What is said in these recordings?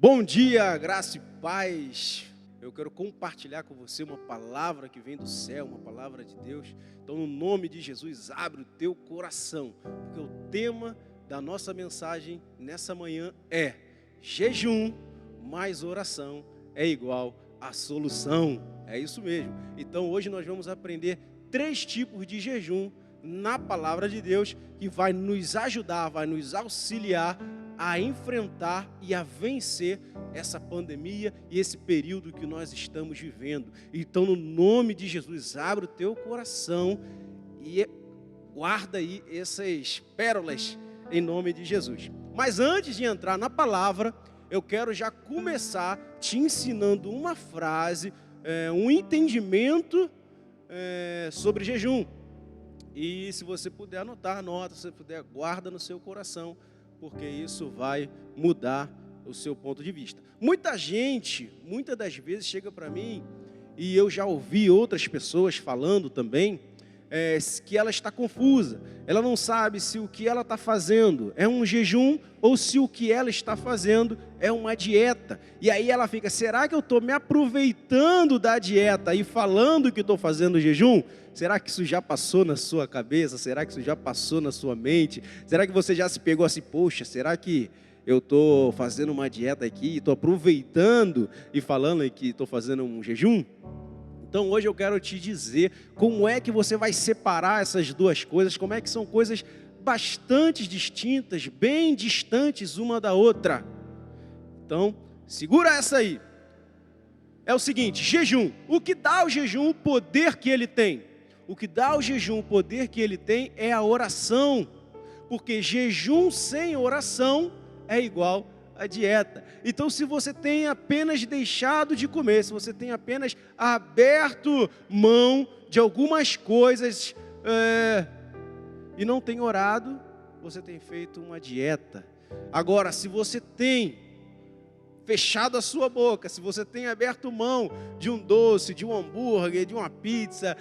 Bom dia, graça e paz. Eu quero compartilhar com você uma palavra que vem do céu, uma palavra de Deus. Então, no nome de Jesus, abre o teu coração, porque o tema da nossa mensagem nessa manhã é: jejum mais oração é igual a solução. É isso mesmo. Então, hoje nós vamos aprender 3 tipos de jejum na palavra de Deus, que vai nos ajudar, vai nos auxiliar a enfrentar e a vencer essa pandemia e esse período que nós estamos vivendo. Então, no nome de Jesus, abre o teu coração e guarda aí essas pérolas em nome de Jesus. Mas antes de entrar na palavra, eu quero já começar te ensinando uma frase, um entendimento sobre jejum. E se você puder anotar, anota, se você puder, guarda no seu coração, porque isso vai mudar o seu ponto de vista. Muita gente, muitas das vezes chega para mim, e eu já ouvi outras pessoas falando também, que ela está confusa. Ela não sabe se o que ela está fazendo é um jejum ou se o que ela está fazendo é uma dieta. E aí ela fica: será que eu estou me aproveitando da dieta e falando que estou fazendo jejum? Será que isso já passou na sua cabeça? Será que isso já passou na sua mente? Será que você já se pegou assim: poxa, será que eu estou fazendo uma dieta aqui, estou aproveitando e falando que estou fazendo um jejum? Então hoje eu quero te dizer como é que você vai separar essas duas coisas, como é que são coisas bastante distintas, bem distantes uma da outra. Então, segura essa aí. É o seguinte: jejum. O que dá ao jejum o poder que ele tem? O que dá ao jejum o poder que ele tem é a oração. Porque jejum sem oração é igual a dieta. Então, se você tem apenas deixado de comer, se você tem apenas aberto mão de algumas coisas e não tem orado, você tem feito uma dieta. Agora, se você tem fechado a sua boca, se você tem aberto mão de um doce, de um hambúrguer, de uma pizza,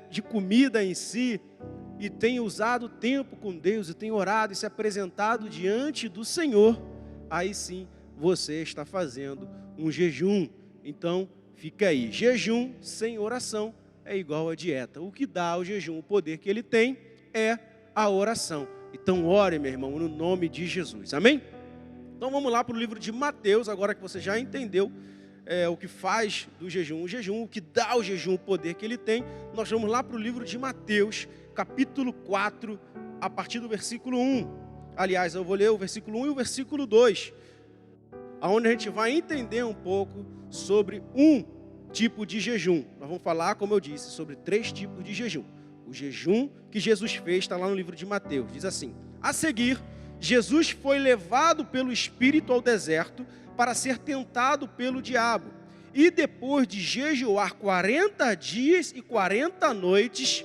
de comida em si, e tem usado tempo com Deus, e tem orado e se apresentado diante do Senhor, aí sim você está fazendo um jejum. Então fica aí: jejum sem oração é igual a dieta. O que dá ao jejum o poder que ele tem é a oração. Então ore, meu irmão, no nome de Jesus, amém? Então vamos lá para o livro de Mateus, agora que você já entendeu o que faz do jejum o jejum, o que dá ao jejum o poder que ele tem. Nós vamos lá para o livro de Mateus, capítulo 4, a partir do versículo 1. Aliás, eu vou ler o versículo 1 e o versículo 2, onde a gente vai entender um pouco sobre um tipo de jejum. Nós vamos falar, como eu disse, sobre 3 tipos de jejum. O jejum que Jesus fez está lá no livro de Mateus. Diz assim: a seguir, Jesus foi levado pelo Espírito ao deserto para ser tentado pelo diabo. E depois de jejuar 40 dias e 40 noites,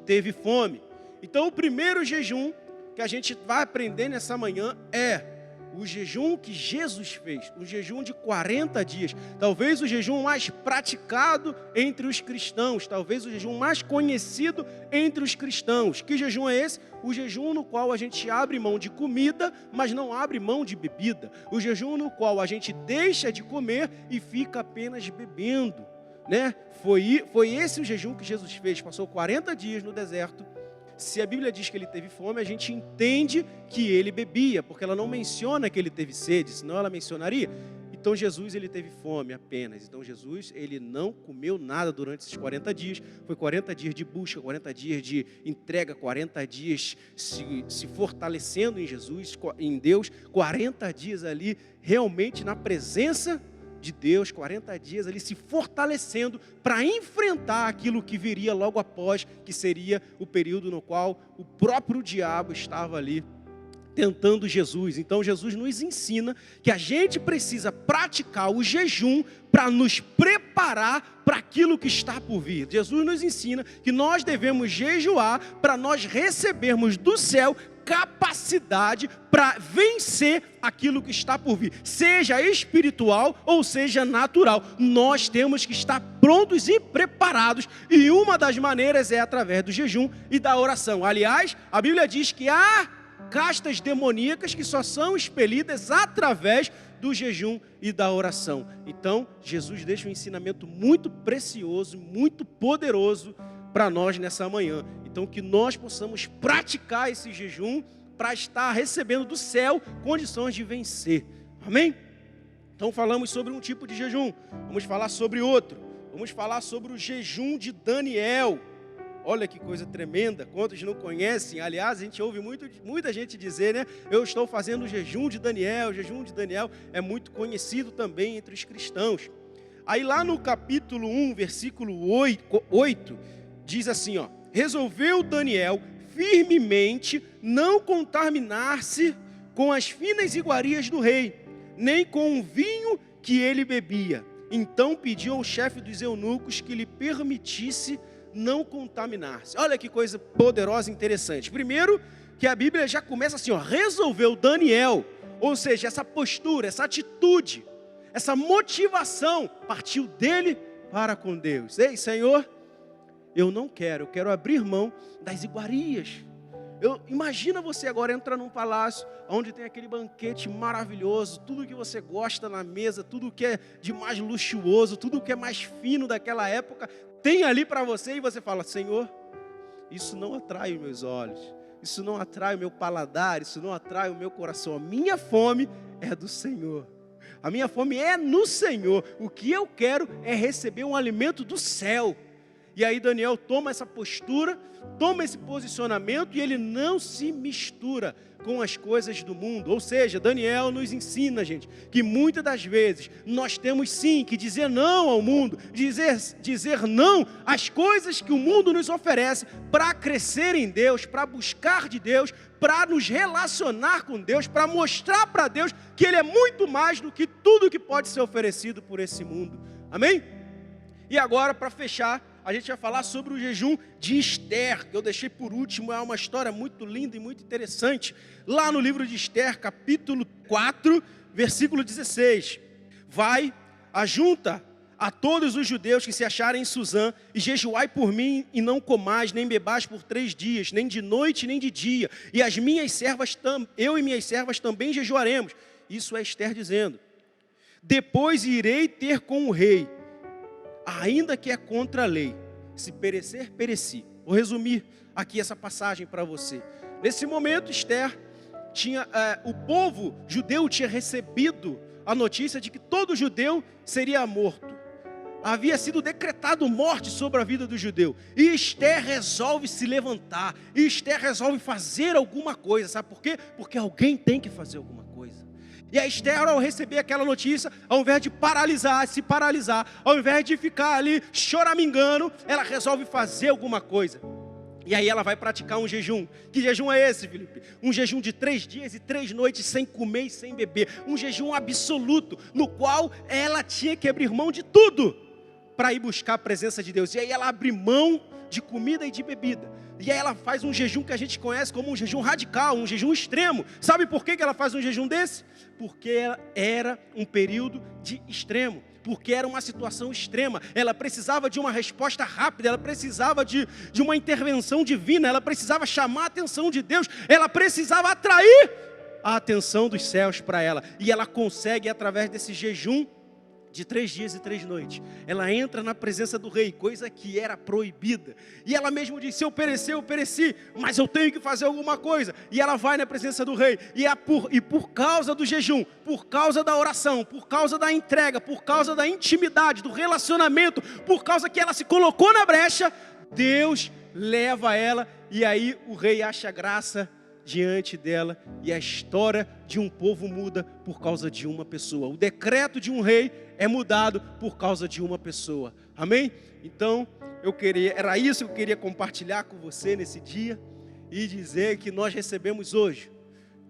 teve fome. Então, o primeiro jejum que a gente vai aprender nessa manhã é o jejum que Jesus fez, um jejum de 40 dias, talvez o jejum mais praticado entre os cristãos, talvez o jejum mais conhecido entre os cristãos. Que jejum é esse? O jejum no qual a gente abre mão de comida, mas não abre mão de bebida. O jejum no qual a gente deixa de comer e fica apenas bebendo, né? Foi esse o jejum que Jesus fez. Passou 40 dias no deserto. Se a Bíblia diz que ele teve fome, a gente entende que ele bebia, porque ela não menciona que ele teve sede, senão ela mencionaria. Então Jesus, ele teve fome apenas. Então Jesus, ele não comeu nada durante esses 40 dias. Foi 40 dias de busca, 40 dias de entrega, 40 dias se fortalecendo em Jesus, em Deus, 40 dias ali realmente na presença de Deus, 40 dias ali se fortalecendo para enfrentar aquilo que viria logo após, que seria o período no qual o próprio diabo estava ali tentando Jesus. Então Jesus nos ensina que a gente precisa praticar o jejum para nos preparar para aquilo que está por vir. Jesus nos ensina que nós devemos jejuar para nós recebermos do céu capacidade para vencer aquilo que está por vir, seja espiritual ou seja natural. Nós temos que estar prontos e preparados, e uma das maneiras é através do jejum e da oração. Aliás, a Bíblia diz que há castas demoníacas que só são expelidas através do jejum e da oração. Então, Jesus deixa um ensinamento muito precioso, muito poderoso para nós nessa manhã. Então, que nós possamos praticar esse jejum para estar recebendo do céu condições de vencer. Amém? Então, falamos sobre um tipo de jejum. Vamos falar sobre outro. Vamos falar sobre o jejum de Daniel. Olha que coisa tremenda, quantos não conhecem? Aliás, a gente ouve muita gente dizer, né? Eu estou fazendo o jejum de Daniel. O jejum de Daniel é muito conhecido também entre os cristãos. Aí lá no capítulo 1, versículo 8, diz assim, ó: resolveu Daniel firmemente não contaminar-se com as finas iguarias do rei, nem com o vinho que ele bebia. Então pediu ao chefe dos eunucos que lhe permitisse não contaminar-se. Olha que coisa poderosa e interessante. Primeiro, que a Bíblia já começa assim, ó: resolveu Daniel, ou seja, essa postura, essa atitude, essa motivação partiu dele para com Deus. Ei, Senhor, eu não quero, eu quero abrir mão das iguarias. Imagina você agora entrar num palácio onde tem aquele banquete maravilhoso, tudo que você gosta na mesa, tudo que é de mais luxuoso, tudo que é mais fino daquela época, tem ali para você e você fala: Senhor, isso não atrai os meus olhos, isso não atrai o meu paladar, isso não atrai o meu coração. A minha fome é do Senhor. A minha fome é no Senhor. O que eu quero é receber um alimento do céu. E aí Daniel toma essa postura, toma esse posicionamento e ele não se mistura com as coisas do mundo. Ou seja, Daniel nos ensina, gente, que muitas das vezes nós temos sim que dizer não ao mundo, dizer não às coisas que o mundo nos oferece para crescer em Deus, para buscar de Deus, para nos relacionar com Deus, para mostrar para Deus que Ele é muito mais do que tudo que pode ser oferecido por esse mundo. Amém? E agora, para fechar, a gente vai falar sobre o jejum de Esther, que eu deixei por último. É uma história muito linda e muito interessante. Lá no livro de Esther, capítulo 4, versículo 16. Vai, ajunta a todos os judeus que se acharem em Suzã, e jejuai por mim, e não comais, nem bebais por 3 dias, nem de noite, nem de dia. E as minhas servas, eu e minhas servas também jejuaremos. Isso é Esther dizendo: depois irei ter com o rei, ainda que é contra a lei. Se perecer, pereci. Vou resumir aqui essa passagem para você. Nesse momento, Esther o povo judeu tinha recebido a notícia de que todo judeu seria morto. Havia sido decretado morte sobre a vida do judeu. E Esther resolve se levantar. E Esther resolve fazer alguma coisa. Sabe por quê? Porque alguém tem que fazer alguma coisa. E a Esther, ao receber aquela notícia, ao invés de se paralisar, ao invés de ficar ali choramingando, ela resolve fazer alguma coisa. E aí ela vai praticar um jejum. Que jejum é esse, Felipe? Um jejum de 3 dias e 3 noites sem comer e sem beber. Um jejum absoluto, no qual ela tinha que abrir mão de tudo para ir buscar a presença de Deus. E aí ela abre mão de comida e de bebida. E aí ela faz um jejum que a gente conhece como um jejum radical, um jejum extremo. Sabe por que ela faz um jejum desse? Porque era um período de extremo. Porque era uma situação extrema. Ela precisava de uma resposta rápida, ela precisava de uma intervenção divina, ela precisava chamar a atenção de Deus, ela precisava atrair a atenção dos céus para ela. E ela consegue, através desse jejum de 3 dias e 3 noites, ela entra na presença do rei, coisa que era proibida. E ela mesmo diz: se eu perecer, eu pereci, mas eu tenho que fazer alguma coisa. E ela vai na presença do rei, e por causa do jejum, por causa da oração, por causa da entrega, por causa da intimidade, do relacionamento, por causa que ela se colocou na brecha, Deus leva ela, e aí o rei acha graça diante dela, e a história de um povo muda por causa de uma pessoa. O decreto de um rei é mudado por causa de uma pessoa. Amém? Então, era isso que eu queria compartilhar com você nesse dia, e dizer que nós recebemos hoje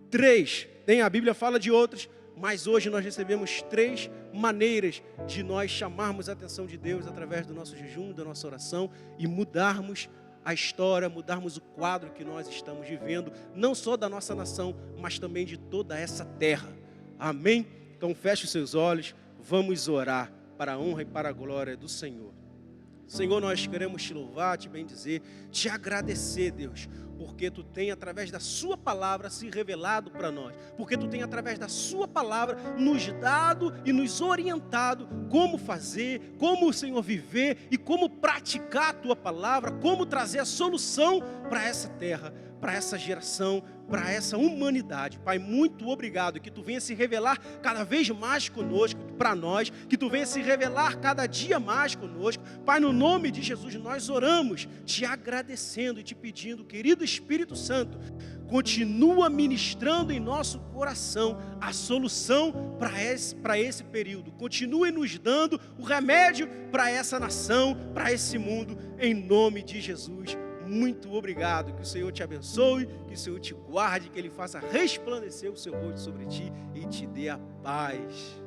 3, a Bíblia fala de outros, mas hoje nós recebemos 3 maneiras de nós chamarmos a atenção de Deus através do nosso jejum, da nossa oração, e mudarmos a história, mudarmos o quadro que nós estamos vivendo, não só da nossa nação, mas também de toda essa terra. Amém? Então feche os seus olhos, vamos orar para a honra e para a glória do Senhor. Senhor, nós queremos te louvar, te bendizer, te agradecer, Deus, porque tu tem, através da sua palavra, se revelado para nós, porque tu tem, através da sua palavra, nos dado e nos orientado como fazer, como, Senhor, viver e como praticar a tua palavra, como trazer a solução para essa terra, para essa geração, para essa humanidade. Pai, muito obrigado, que tu venha se revelar cada vez mais conosco, para nós, que tu venha se revelar cada dia mais conosco. Pai, no nome de Jesus, nós oramos, te agradecendo e te pedindo, querido Espírito Santo, continua ministrando em nosso coração a solução para esse período. Continue nos dando o remédio para essa nação, para esse mundo, em nome de Jesus. Muito obrigado, que o Senhor te abençoe, que o Senhor te guarde, que Ele faça resplandecer o seu rosto sobre ti e te dê a paz.